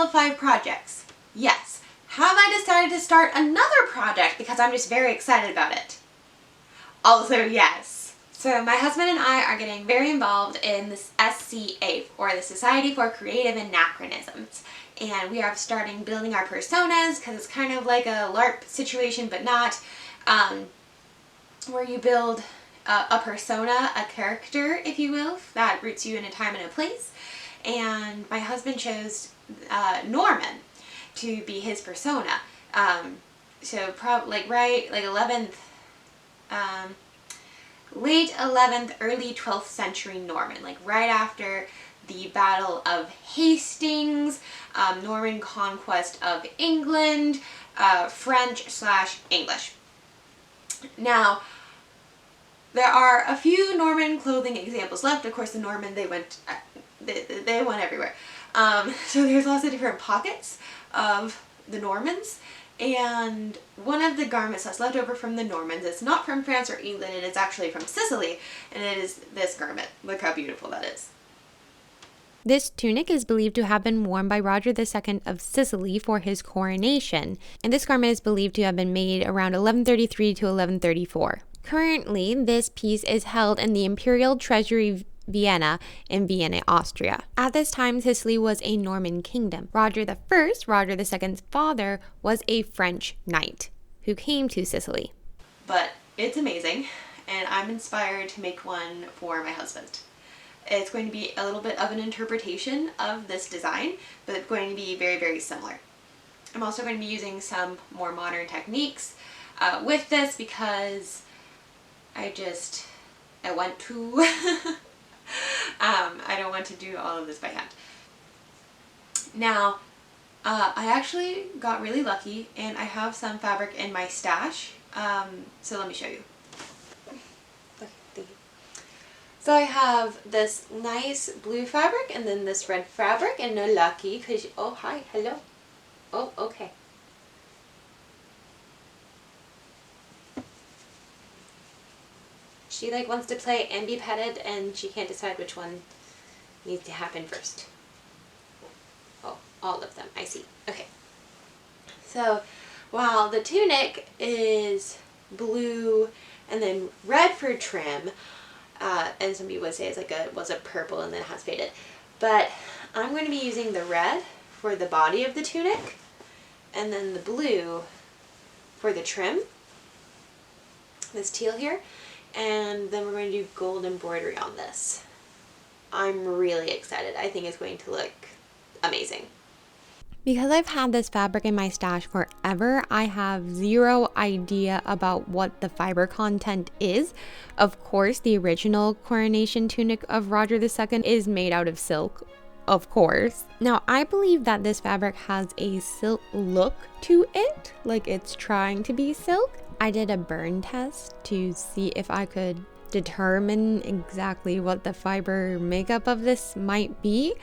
of 5 projects? Yes. Have I decided to start another project because I'm just very excited about it? Also yes. So my husband and I are getting very involved in this SCA, or the Society for Creative Anachronisms. And we are starting building our personas, because it's kind of like a LARP situation, but not, where you build a persona, a character, if you will, that roots you in a time and a place. And my husband chose Norman to be his persona. So probably like 11th, late 11th, early 12th century Norman, like right after the Battle of Hastings, Norman conquest of England, French/English. Now, there are a few Norman clothing examples left. Of course, the Norman, they went everywhere. So there's lots of different pockets of the Normans. And one of the garments that's left over from the Normans, it's not from France or England, it is actually from Sicily, and it is this garment. Look how beautiful that is. This tunic is believed to have been worn by Roger II of Sicily for his coronation, and this garment is believed to have been made around 1133 to 1134. Currently, this piece is held in the Imperial Treasury Vienna in Vienna, Austria. At this time, Sicily was a Norman kingdom. Roger I, Roger II's father, was a French knight who came to Sicily. But it's amazing, and I'm inspired to make one for my husband. It's going to be a little bit of an interpretation of this design, but it's going to be very, very similar. I'm also going to be using some more modern techniques with this because I want to. I don't want to do all of this by hand. Now, I actually got really lucky and I have some fabric in my stash. So let me show you. So I have this nice blue fabric and then this red fabric, and no lucky because, oh hi, hello. Oh, okay. She like wants to play and be petted, and she can't decide which one needs to happen first. Oh, all of them, I see. Okay. So while the tunic is blue and then red for trim, and some people would say it's like was a purple and then it has faded, but I'm going to be using the red for the body of the tunic and then the blue for the trim, this teal here. And then we're going to do gold embroidery on this. I'm really excited. I think it's going to look amazing. Because I've had this fabric in my stash forever, I have zero idea about what the fiber content is. Of course, the original coronation tunic of Roger II is made out of silk, of course. Now, I believe that this fabric has a silk look to it, like it's trying to be silk. I did a burn test to see if I could determine exactly what the fiber makeup of this might be,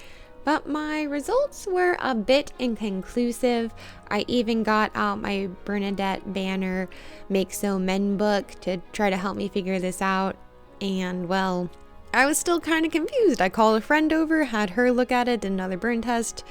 but my results were a bit inconclusive. I even got out my Bernadette Banner Make So Men book to try to help me figure this out, and well, I was still kind of confused. I called a friend over, had her look at it, did another burn test.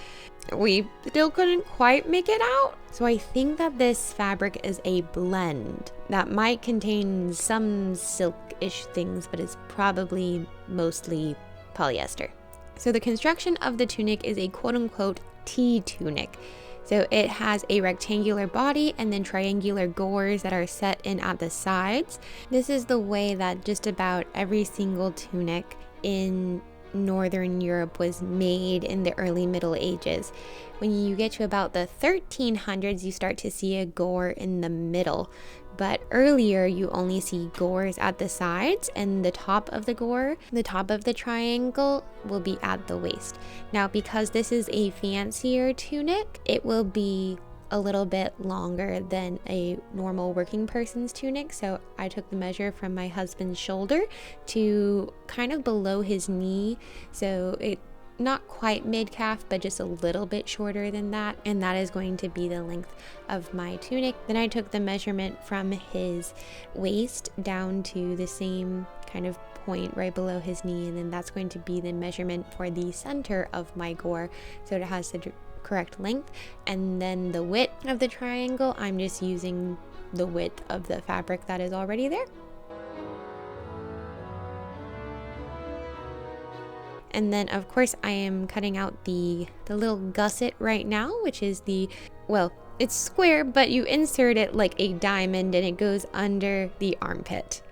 We still couldn't quite make it out. So I think that this fabric is a blend that might contain some silk-ish things, but it's probably mostly polyester. So the construction of the tunic is a quote-unquote T-tunic. So it has a rectangular body and then triangular gores that are set in at the sides. This is the way that just about every single tunic in Northern Europe was made in the early Middle Ages. When you get to about the 1300s, you start to see a gore in the middle. But earlier, you only see gores at the sides, and the top of the gore, the top of the triangle, will be at the waist. Now, because this is a fancier tunic, it will be a little bit longer than a normal working person's tunic. So I took the measure from my husband's shoulder to kind of below his knee. So it not quite mid-calf, but just a little bit shorter than that, and that is going to be the length of my tunic. Then I took the measurement from his waist down to the same kind of point right below his knee, and then that's going to be the measurement for the center of my gore, so it has to correct length. And then the width of the triangle, I'm just using the width of the fabric that is already there. And then of course I am cutting out the little gusset right now, which is well, it's square, but you insert it like a diamond and it goes under the armpit.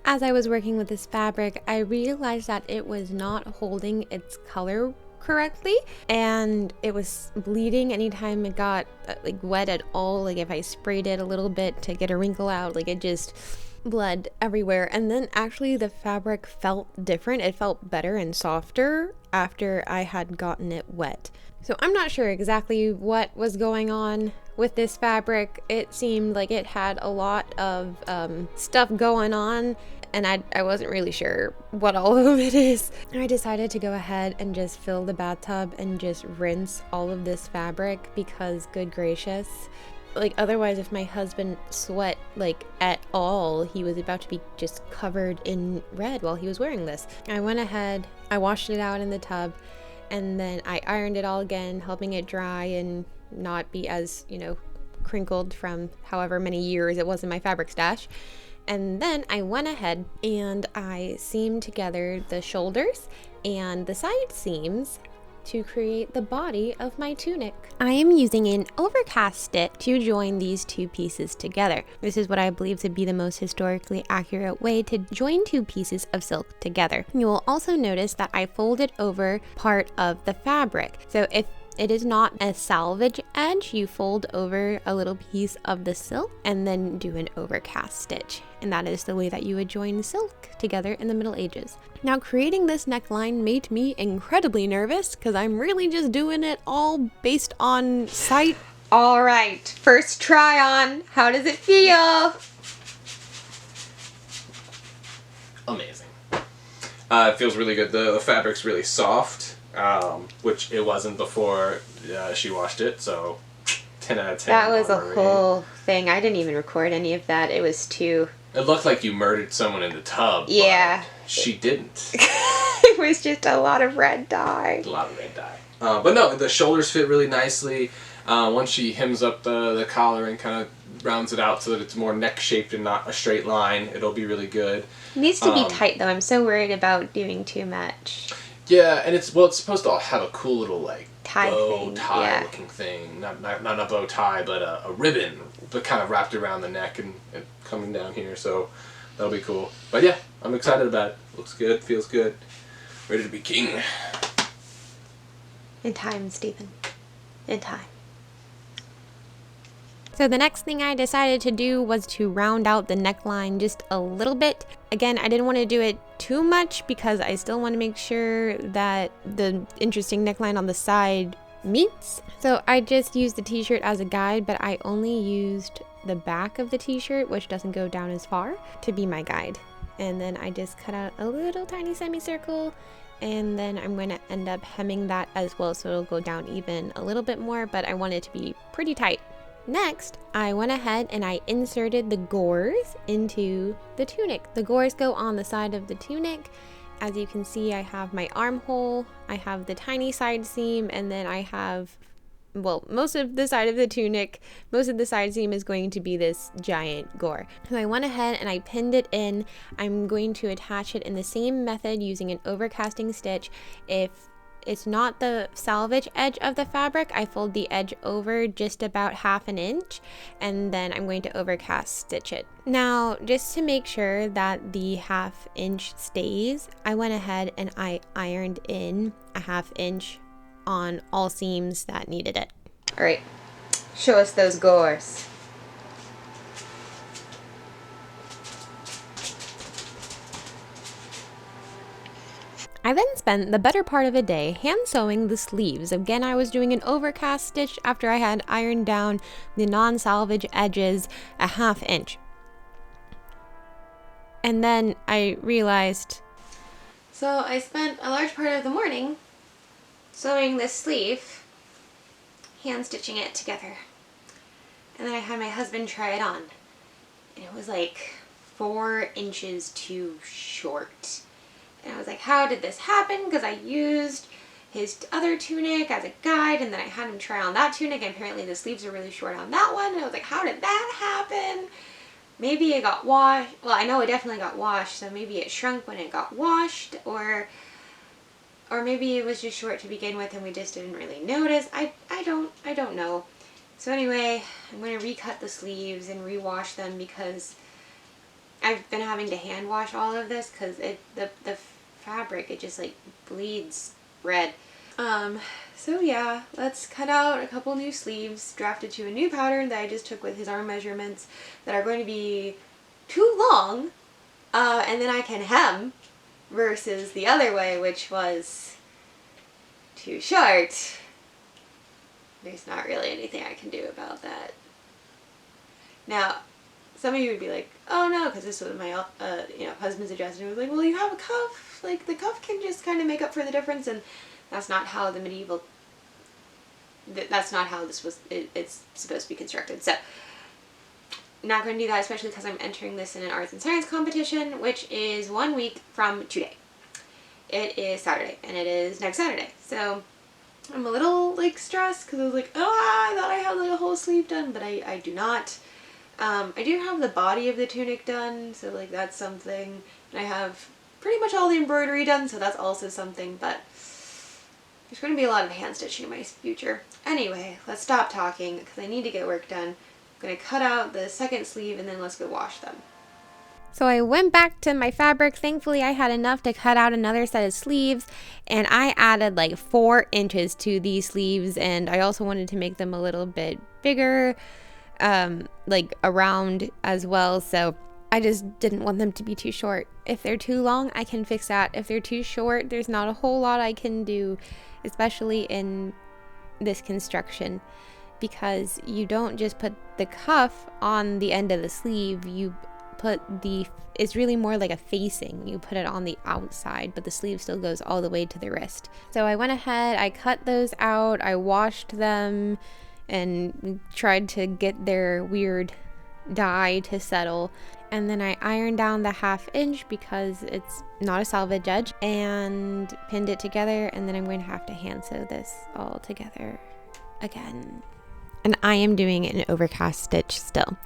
As I was working with this fabric, I realized that it was not holding its color correctly, and it was bleeding anytime it got like wet at all. Like if I sprayed it a little bit to get a wrinkle out, like it just bled everywhere. And then actually the fabric felt different. It felt better and softer after I had gotten it wet. So I'm not sure exactly what was going on with this fabric. It seemed like it had a lot of stuff going on, and I wasn't really sure what all of it is. I decided to go ahead and just fill the bathtub and just rinse all of this fabric, because good gracious, like otherwise if my husband sweat like at all, he was about to be just covered in red while he was wearing this. I went ahead, I washed it out in the tub, and then I ironed it all again, helping it dry and not be as, crinkled from however many years it was in my fabric stash. And then I went ahead and I seamed together the shoulders and the side seams to create the body of my tunic. I am using an overcast stitch to join these two pieces together. This is what I believe to be the most historically accurate way to join two pieces of silk together. You will also notice that I folded over part of the fabric. So if it is not a salvage edge, you fold over a little piece of the silk and then do an overcast stitch. And that is the way that you would join silk together in the Middle Ages. Now, creating this neckline made me incredibly nervous because I'm really just doing it all based on sight. All right, first try on. How does it feel? Amazing. It feels really good. The fabric's really soft. Which it wasn't before she washed it, so 10 out of 10. That was a whole thing. I didn't even record any of that. It was too... It looked like you murdered someone in the tub. Yeah. But she didn't. It was just a lot of red dye. A lot of red dye. But no, the shoulders fit really nicely. Once she hems up the collar and kind of rounds it out so that it's more neck-shaped and not a straight line, it'll be really good. It needs to be tight, though. I'm so worried about doing too much. Yeah, and it's supposed to have a cool little like tie bow thing, tie looking thing. Not a bow tie, but a ribbon, but kind of wrapped around the neck and coming down here. So that'll be cool. But yeah, I'm excited about it. Looks good, feels good. Ready to be king. In time, Stephen. In time. So the next thing I decided to do was to round out the neckline just a little bit. Again, I didn't want to do it too much because I still want to make sure that the interesting neckline on the side meets. So I just used the t-shirt as a guide, but I only used the back of the t-shirt, which doesn't go down as far, to be my guide. And then I just cut out a little tiny semicircle, and then I'm going to end up hemming that as well, so it'll go down even a little bit more, but I want it to be pretty tight. Next, I went ahead and I inserted the gores into the tunic. The gores go on the side of the tunic. As you can see, I have my armhole, I have the tiny side seam, and then I have, well, most of the side of the tunic, most of the side seam is going to be this giant gore. So I went ahead and I pinned it in. I'm going to attach it in the same method using an overcasting stitch. If it's not the salvage edge of the fabric, I fold the edge over just about 1/2 inch, and then I'm going to overcast stitch it. Now, just to make sure that the 1/2 inch stays, I went ahead and I ironed in a 1/2 inch on all seams that needed it. All right, show us those gores. I then spent the better part of a day hand sewing the sleeves. Again, I was doing an overcast stitch after I had ironed down the non-salvage edges a 1/2 inch. And then I realized... So I spent a large part of the morning sewing this sleeve, hand stitching it together. And then I had my husband try it on. And it was like 4 inches too short. And I was like, how did this happen? Because I used his other tunic as a guide, and then I had him try on that tunic, and apparently the sleeves are really short on that one, and I was like, how did that happen? Maybe it got washed. Well, I know it definitely got washed, so maybe it shrunk when it got washed, or maybe it was just short to begin with and we just didn't really notice. I don't know. So anyway, I'm going to recut the sleeves and rewash them because I've been having to hand wash all of this because the fabric, it just like bleeds red. So yeah, let's cut out a couple new sleeves, drafted to a new pattern that I just took with his arm measurements that are going to be too long, and then I can hem, versus the other way, which was too short. There's not really anything I can do about that. Now, some of you would be like, oh no, because this was my husband's suggestion. It was like, well, you have a cuff. Like, the cuff can just kind of make up for the difference, and that's not how the medieval, that's not how this was, it's supposed to be constructed. So, not going to do that, especially because I'm entering this in an arts and science competition, which is 1 week from today. It is Saturday, and it is next Saturday. So, I'm a little, like, stressed, because I was like, oh, I thought I had, like, a whole sleeve done, but I do not. I do have the body of the tunic done, so, like, that's something. And I have pretty much all the embroidery done, so that's also something, but there's going to be a lot of hand stitching in my future. Anyway, let's stop talking, because I need to get work done. I'm going to cut out the second sleeve, and then let's go wash them. So I went back to my fabric. Thankfully, I had enough to cut out another set of sleeves, and I added like 4 inches to these sleeves, and I also wanted to make them a little bit bigger, like around as well. So I just didn't want them to be too short. If they're too long, I can fix that. If they're too short, there's not a whole lot I can do, especially in this construction, because you don't just put the cuff on the end of the sleeve. You put it's really more like a facing. You put it on the outside, but the sleeve still goes all the way to the wrist. So I went ahead, I cut those out, I washed them, and tried to get their weird dye to settle. And then I ironed down the 1/2 inch because it's not a salvage edge, and pinned it together, and then I'm going to have to hand sew this all together again. And I am doing an overcast stitch still.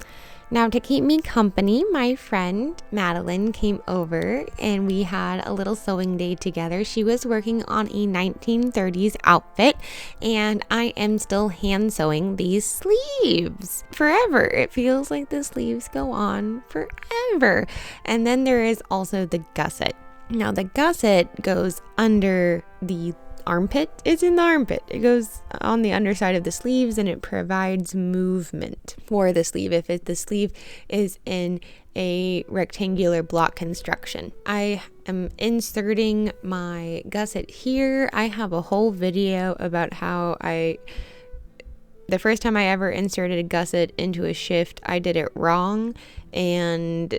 Now, to keep me company, my friend Madeline came over and we had a little sewing day together. She was working on a 1930s outfit, and I am still hand sewing these sleeves forever. It feels like the sleeves go on forever. And then there is also the gusset. Now, the gusset goes under the armpit. It's in the armpit. It goes on the underside of the sleeves, and it provides movement for the sleeve if the sleeve is in a rectangular block construction. I am inserting my gusset here. I have a whole video about how the first time I ever inserted a gusset into a shift, I did it wrong and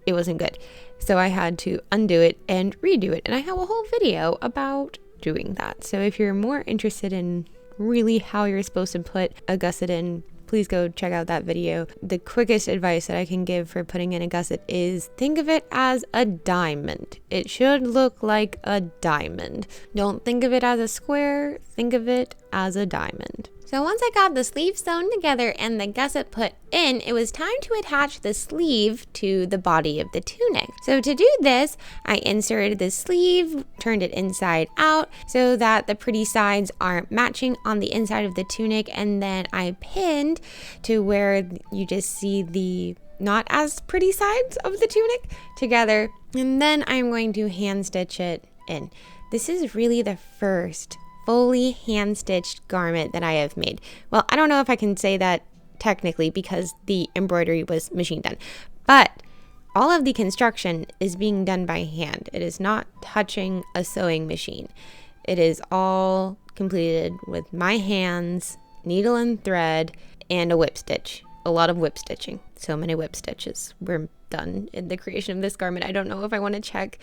it wasn't good. So I had to undo it and redo it. And I have a whole video about doing that. So if you're more interested in really how you're supposed to put a gusset in, please go check out that video. The quickest advice that I can give for putting in a gusset is think of it as a diamond. It should look like a diamond. Don't think of it as a square, think of it as a diamond. So once I got the sleeve sewn together and the gusset put in, it was time to attach the sleeve to the body of the tunic. So to do this, I inserted the sleeve, turned it inside out so that the pretty sides aren't matching on the inside of the tunic, and then I pinned to where you just see the not as pretty sides of the tunic together, and then I'm going to hand stitch it in. This is really the first fully hand-stitched garment that I have made. Well, I don't know if I can say that technically because the embroidery was machine done, but all of the construction is being done by hand. It is not touching a sewing machine. It is all completed with my hands, needle and thread, and a whip stitch. A lot of whip stitching. So many whip stitches were done in the creation of this garment. I don't know if I want to check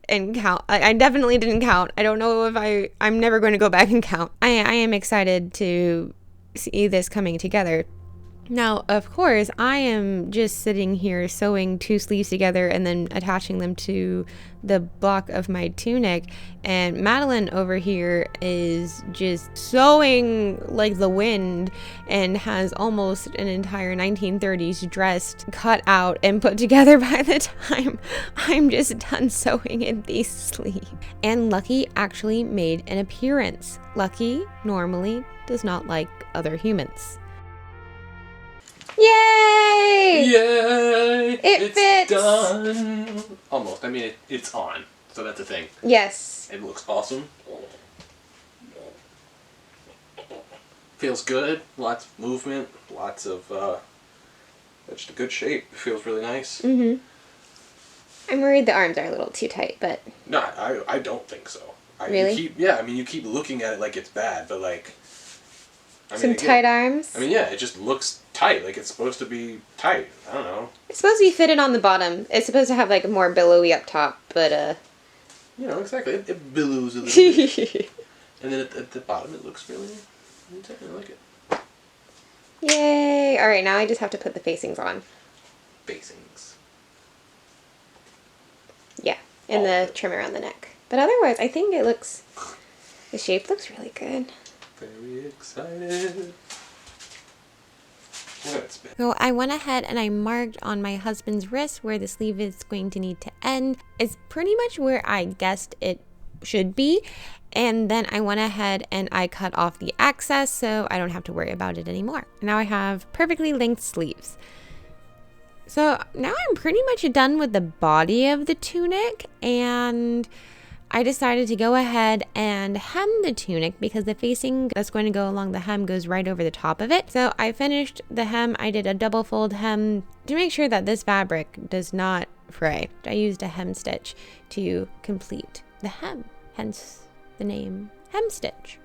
and count. I definitely didn't count. I don't know if I'm never going to go back and count. I am excited to see this coming together. Now, of course, I am just sitting here sewing 2 sleeves together and then attaching them to the block of my tunic. And Madeline over here is just sewing like the wind and has almost an entire 1930s dress cut out and put together by the time I'm just done sewing in these sleeves. And Lucky actually made an appearance. Lucky normally does not like other humans. Yay! Yay! It fits! Done! Almost. I mean, it's on. So that's a thing. Yes. It looks awesome. Feels good. Lots of movement. Lots of, it's just a good shape. It feels really nice. Mm-hmm. I'm worried the arms are a little too tight, but... No, I don't think so. Really? You keep looking at it like it's bad, but like... tight arms? I mean, yeah, it just looks tight. Like it's supposed to be tight. I don't know. It's supposed to be fitted on the bottom. It's supposed to have like more billowy up top, but You know, exactly. It billows a little bit. And then at the bottom it looks really tight. I like it. Yay! Alright, now I just have to put the facings on. Facings. Yeah, and the trim around the neck. But otherwise, I think it looks... The shape looks really good. Very excited. So I went ahead and I marked on my husband's wrist where the sleeve is going to need to end. It's pretty much where I guessed it should be. And then I went ahead and I cut off the excess so I don't have to worry about it anymore. Now I have perfectly length sleeves. So now I'm pretty much done with the body of the tunic, and I decided to go ahead and hem the tunic because the facing that's going to go along the hem goes right over the top of it. So I finished the hem. I did a double fold hem to make sure that this fabric does not fray. I used a hem stitch to complete the hem, hence the name hem stitch.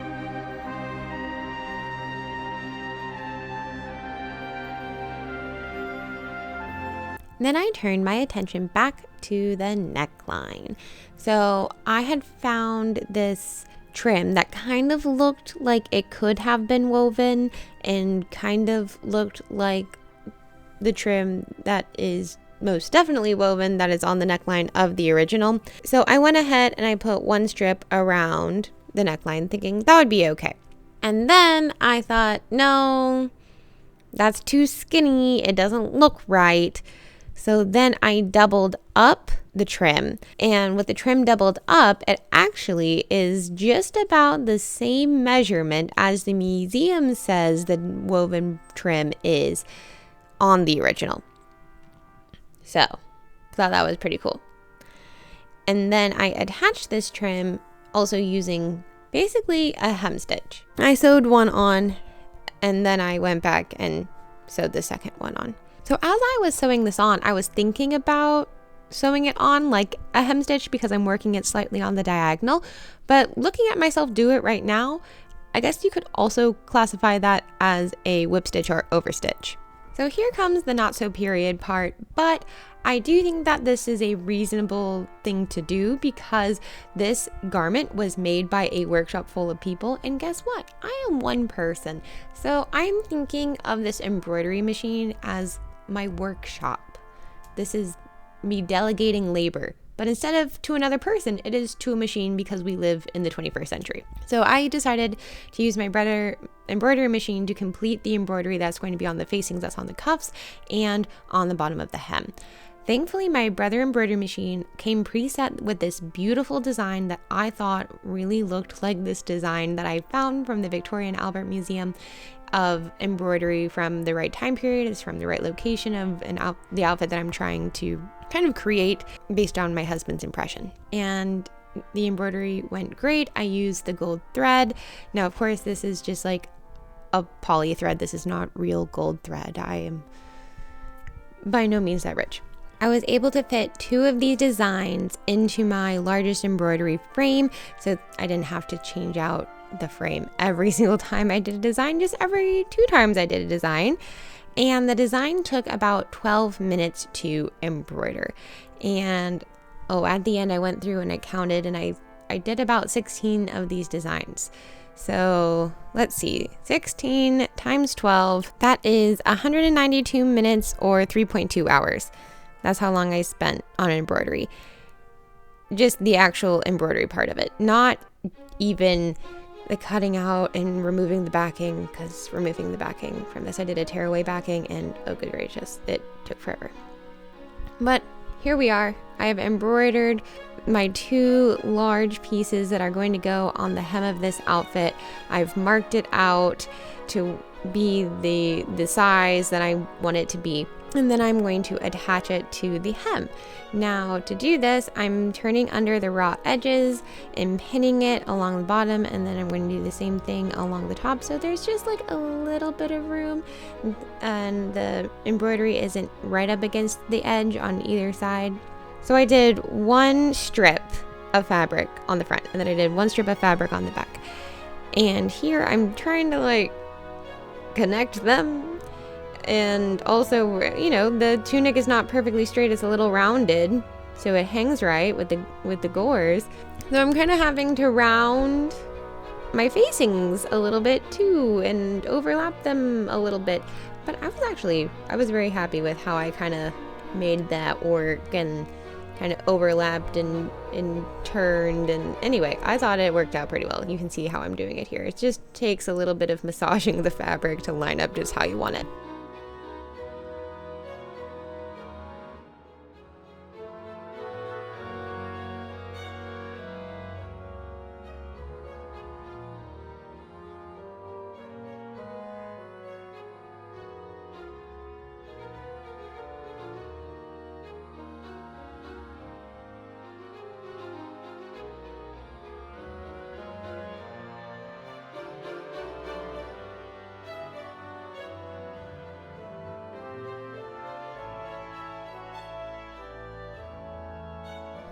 Then I turned my attention back to the neckline. So I had found this trim that kind of looked like it could have been woven and kind of looked like the trim that is most definitely woven that is on the neckline of the original. So I went ahead and I put one strip around the neckline thinking that would be okay. And then I thought, no, that's too skinny. It doesn't look right. So then I doubled up the trim, and with the trim doubled up, it actually is just about the same measurement as the museum says the woven trim is on the original. So I thought that was pretty cool. And then I attached this trim also using basically a hem stitch. I sewed one on, and then I went back and sewed the second one on. So as I was sewing this on, I was thinking about sewing it on like a hem stitch because I'm working it slightly on the diagonal. But looking at myself do it right now, I guess you could also classify that as a whip stitch or overstitch. So here comes the not so period part, but I do think that this is a reasonable thing to do because this garment was made by a workshop full of people, and guess what? I am one person. So I'm thinking of this embroidery machine as my workshop. This is me delegating labor, but instead of to another person, it is to a machine because we live in the 21st century. So I decided to use my brother embroidery machine to complete the embroidery that's going to be on the facings, that's on the cuffs and on the bottom of the hem. Thankfully, my brother embroidery machine came preset with this beautiful design that I thought really looked like this design that I found from the Victoria and Albert Museum of embroidery from the right time period. It's from the right location of the outfit that I'm trying to kind of create based on my husband's impression. And the embroidery went great. I used the gold thread. Now, of course, this is just like a poly thread. This is not real gold thread. I am by no means that rich. I was able to fit 2 of these designs into my largest embroidery frame, so I didn't have to change out the frame every single time I did a design, just every 2 times I did a design. And the design took about 12 minutes to embroider. And at the end I went through and I counted, and I did about 16 of these designs. So let's see, 16 times 12, that is 192 minutes or 3.2 hours. That's how long I spent on embroidery. Just the actual embroidery part of it, not even the cutting out and removing the backing, because removing the backing from this, I did a tearaway backing and oh good gracious, it took forever. But here we are. I have embroidered my 2 large pieces that are going to go on the hem of this outfit. I've marked it out to be the size that I want it to be, and then I'm going to attach it to the hem. Now to do this, I'm turning under the raw edges and pinning it along the bottom, and then I'm going to do the same thing along the top, so there's just like a little bit of room and the embroidery isn't right up against the edge on either side. So I did 1 strip of fabric on the front, and then I did 1 strip of fabric on the back. And here I'm trying to like connect them. And also, you know, the tunic is not perfectly straight, it's a little rounded, so it hangs right with the gores. So I'm kind of having to round my facings a little bit too and overlap them a little bit. But I was very happy with how I kind of made that work and kind of overlapped and turned, and anyway, I thought it worked out pretty well. You can see how I'm doing it here. It just takes a little bit of massaging the fabric to line up just how you want it.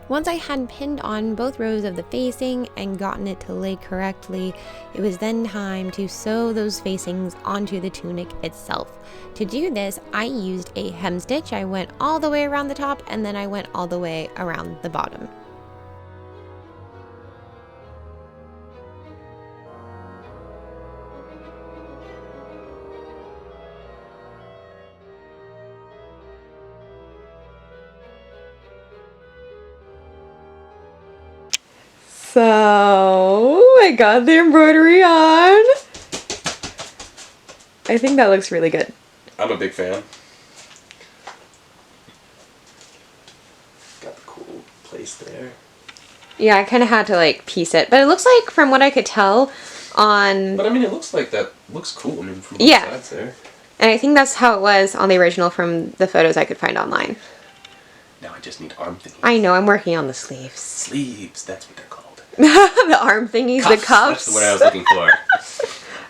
Once I had pinned on both rows of the facing and gotten it to lay correctly, it was then time to sew those facings onto the tunic itself. To do this, I used a hem stitch. I went all the way around the top and then I went all the way around the bottom. So I got the embroidery on. I think that looks really good. I'm a big fan. Got the cool place there. Yeah, I kind of had to like piece it, but it looks like from what I could tell on... But I mean, it looks like that looks cool. I mean, from both sides there. And I think that's how it was on the original from the photos I could find online. Now I just need arm thingies. I know, I'm working on the sleeves. Sleeves, that's what they're called. The arm thingies, Cuffs. the cuffs. That's what I was looking for.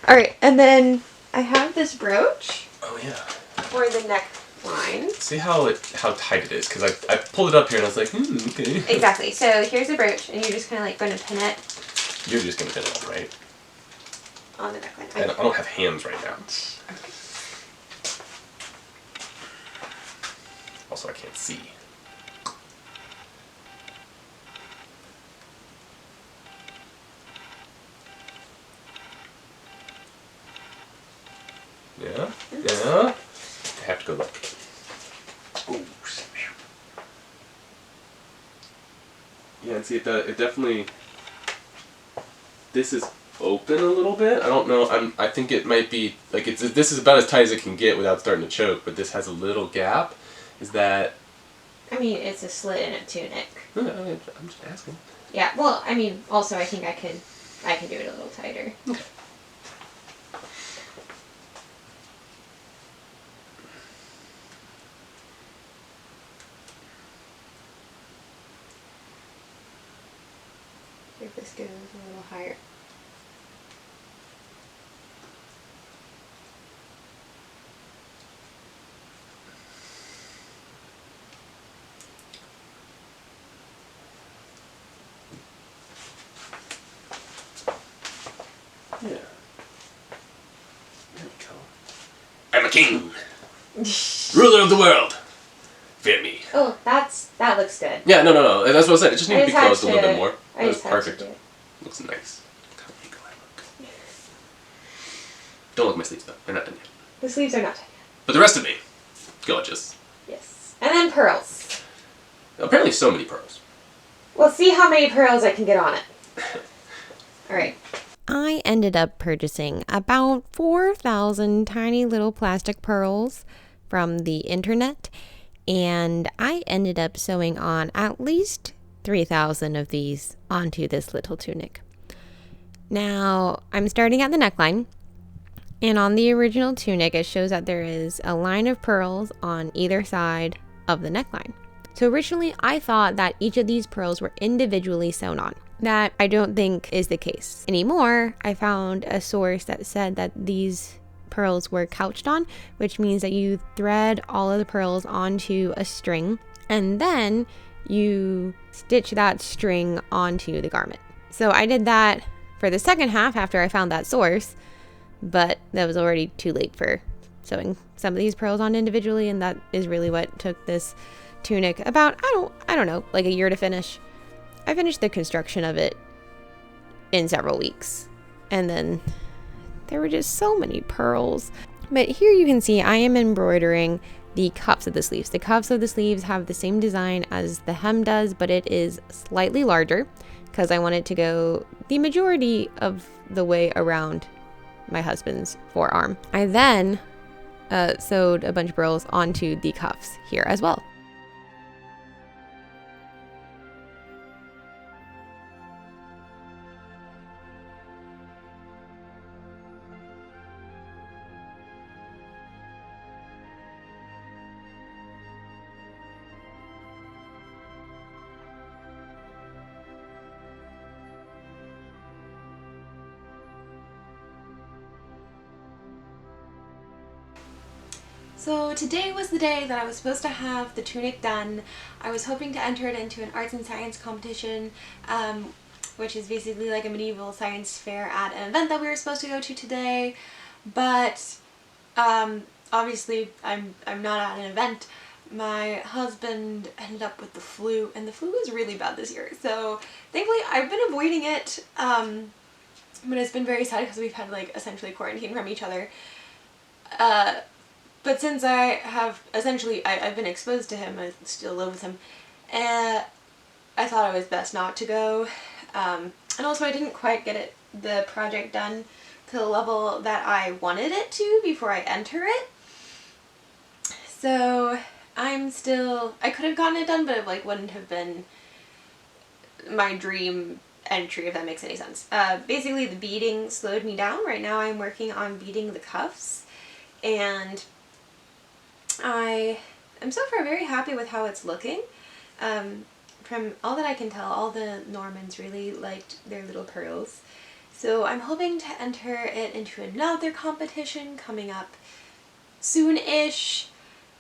Alright, and then I have this brooch. Oh yeah. For the neckline. See how tight it is? Because I pulled it up here and I was like, okay. Exactly. So here's the brooch, and you're just kind of like going to pin it. You're just going to pin it, right? On the neckline. I don't have hands right now. Okay. Also, I can't see. Yeah, yeah. I have to go look. Ooh. Yeah, and see, it definitely. This is open a little bit. I don't know. I think it might be like this is about as tight as it can get without starting to choke. But this has a little gap. Is that? I mean, it's a slit in a tunic. No, I'm just asking. Yeah. Well, I mean, also I think I can do it a little tighter. Okay. If this goes a little higher. Yeah. There we go. I'm a king! Ruler of the world! Fear me. Oh, that looks good. Yeah, no. That's what I said. It just needs to be closed a little bit more. I That's just had perfect. to do it. Looks nice. Look how big I look. Don't look at my sleeves, though. They're not done yet. The sleeves are not done But the rest of me, gorgeous. yet. Yes. And then pearls. Apparently so many pearls. We'll see how many pearls I can get on it. All right. I ended up purchasing about 4,000 tiny little plastic pearls from the internet, and I ended up sewing on at least 3,000 of these onto this little tunic. Now, I'm starting at the neckline, and on the original tunic, it shows that there is a line of pearls on either side of the neckline. So originally, I thought that each of these pearls were individually sewn on. That I don't think is the case anymore. I found a source that said that these pearls were couched on, which means that you thread all of the pearls onto a string and then you stitch that string onto the garment. So I did that for the second half after I found that source, but that was already too late for sewing some of these pearls on individually, and that is really what took this tunic about, I don't know, like a year to finish. I finished the construction of it in several weeks, and then there were just so many pearls. But here you can see I am embroidering the cuffs of the sleeves. The cuffs of the sleeves have the same design as the hem does, but it is slightly larger because I want it to go the majority of the way around my husband's forearm. I then sewed a bunch of pearls onto the cuffs here as well. So today was the day that I was supposed to have the tunic done. I was hoping to enter it into an arts and science competition, which is basically like a medieval science fair at an event that we were supposed to go to today. But obviously I'm not at an event. My husband ended up with the flu, and the flu is really bad this year. So thankfully I've been avoiding it, but it's been very sad because we've had like essentially quarantine from each other. But since I have essentially, I've been exposed to him, I still live with him, I thought it was best not to go. And also I didn't quite get the project done to the level that I wanted it to before I enter it. So I could have gotten it done, but it like wouldn't have been my dream entry, if that makes any sense. Basically the beading slowed me down. Right now I'm working on beading the cuffs, and I am so far very happy with how it's looking. From all that I can tell, all the Normans really liked their little pearls. So I'm hoping to enter it into another competition coming up soon-ish.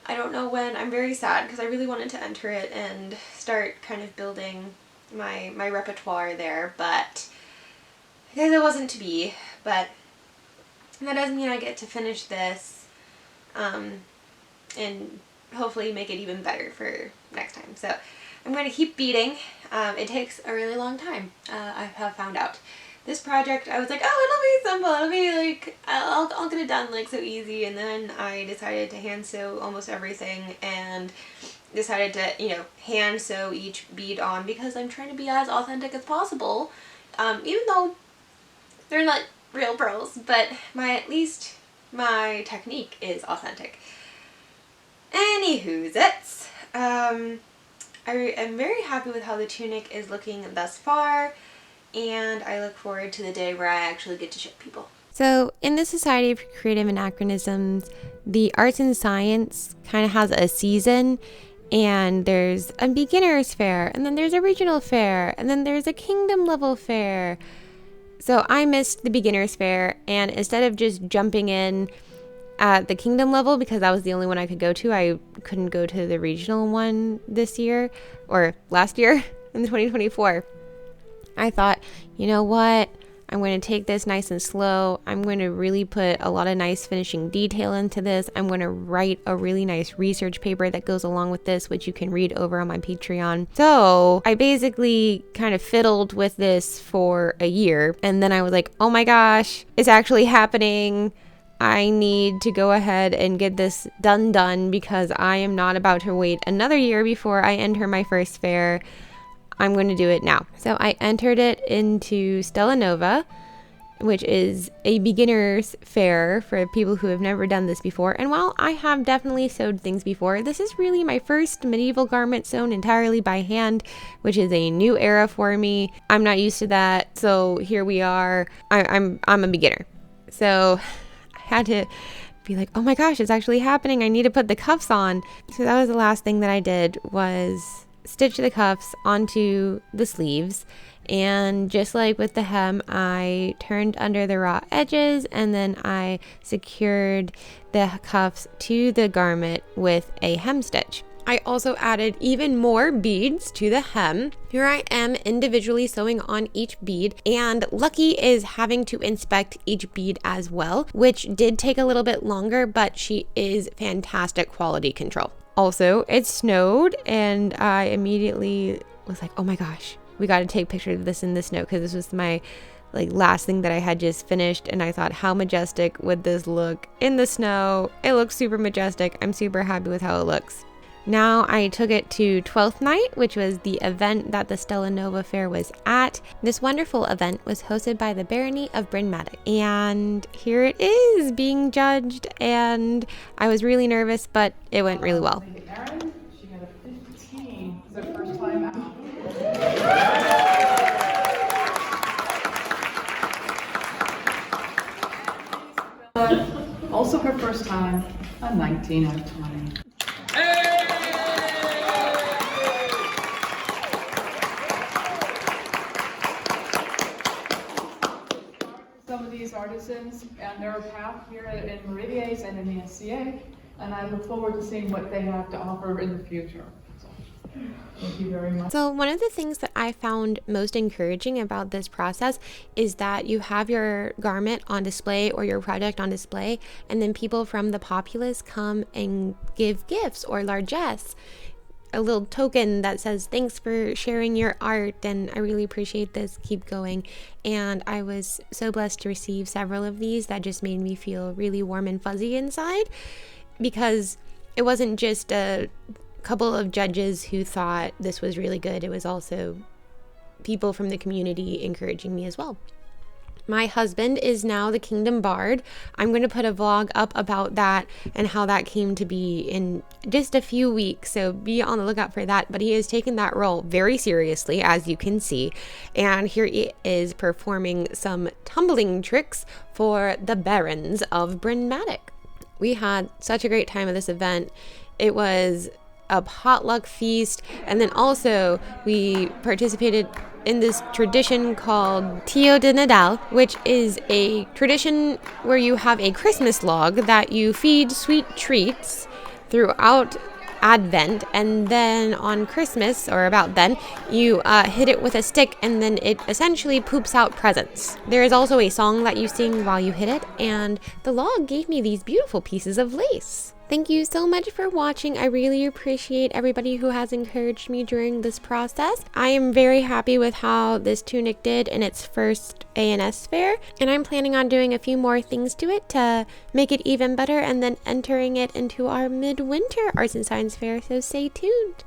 I don't know when. I'm very sad because I really wanted to enter it and start kind of building my repertoire there, but I guess it wasn't to be. But that doesn't mean I get to finish this and hopefully make it even better for next time. So I'm going to keep beading. It takes a really long time, I have found out. This project, I was like, oh, it'll be simple, it'll be like, I'll get it done like so easy, and then I decided to hand sew almost everything and decided to, you know, hand sew each bead on because I'm trying to be as authentic as possible, even though they're not real pearls, but at least my technique is authentic. Anywhoozits, I am very happy with how the tunic is looking thus far, and I look forward to the day where I actually get to show people. So in the Society of Creative Anachronisms, the arts and science kind of has a season, and there's a beginner's fair, and then there's a regional fair, and then there's a kingdom level fair. So I missed the beginner's fair, and instead of just jumping in at the kingdom level, because that was the only one I could go to, I couldn't go to the regional one this year, or last year in 2024. I thought, you know what? I'm going to take this nice and slow. I'm going to really put a lot of nice finishing detail into this. I'm going to write a really nice research paper that goes along with this, which you can read over on my Patreon. So I basically kind of fiddled with this for a year. And then I was like, oh my gosh, it's actually happening. I need to go ahead and get this done because I am not about to wait another year before I enter my first fair. I'm going to do it now. So I entered it into Stella Nova, which is a beginner's fair for people who have never done this before. And while I have definitely sewed things before, this is really my first medieval garment sewn entirely by hand, which is a new era for me. I'm not used to that, so here we are. I'm a beginner. So I had to be like, oh my gosh, it's actually happening. I need to put the cuffs on. So that was the last thing that I did, was stitch the cuffs onto the sleeves. And just like with the hem, I turned under the raw edges and then I secured the cuffs to the garment with a hem stitch. I also added even more beads to the hem. Here I am individually sewing on each bead, and Lucky is having to inspect each bead as well, which did take a little bit longer, but she is fantastic quality control. Also, it snowed and I immediately was like, oh my gosh, we got to take pictures of this in the snow, because this was my last thing that I had just finished, and I thought, how majestic would this look in the snow? It looks super majestic. I'm super happy with how it looks. Now I took it to 12th Night, which was the event that the Stella Nova Fair was at. This wonderful event was hosted by the Barony of Bryn Mawr, and here it is being judged, and I was really nervous, but it went really well. Erin, she got a 15. It's her first time out. Also her first time, a 19 out of 20. Some of these artisans and their path here in Meridies and in the SCA, and I look forward to seeing what they have to offer in the future. Thank you very much. So one of the things that I found most encouraging about this process is that you have your garment on display or your project on display, and then people from the populace come and give gifts or largesse, a little token that says thanks for sharing your art, and I really appreciate this, keep going. And I was so blessed to receive several of these that just made me feel really warm and fuzzy inside, because it wasn't just a couple of judges who thought this was really good. It was also people from the community encouraging me as well. My husband is now the Kingdom Bard. I'm going to put a vlog up about that and how that came to be in just a few weeks, so be on the lookout for that. But he has taken that role very seriously, as you can see, and here he is performing some tumbling tricks for the Barons of Bryn Mawr. We had such a great time at this event. It was a potluck feast, and then also we participated in this tradition called Tio de Nadal, which is a tradition where you have a Christmas log that you feed sweet treats throughout Advent, and then on Christmas, or about then, you hit it with a stick, and then it essentially poops out presents. There is also a song that you sing while you hit it, and the log gave me these beautiful pieces of lace. Thank you so much for watching. I really appreciate everybody who has encouraged me during this process. I am very happy with how this tunic did in its first ANS fair, and I'm planning on doing a few more things to it to make it even better, and then entering it into our midwinter Arts and Science Fair, so stay tuned.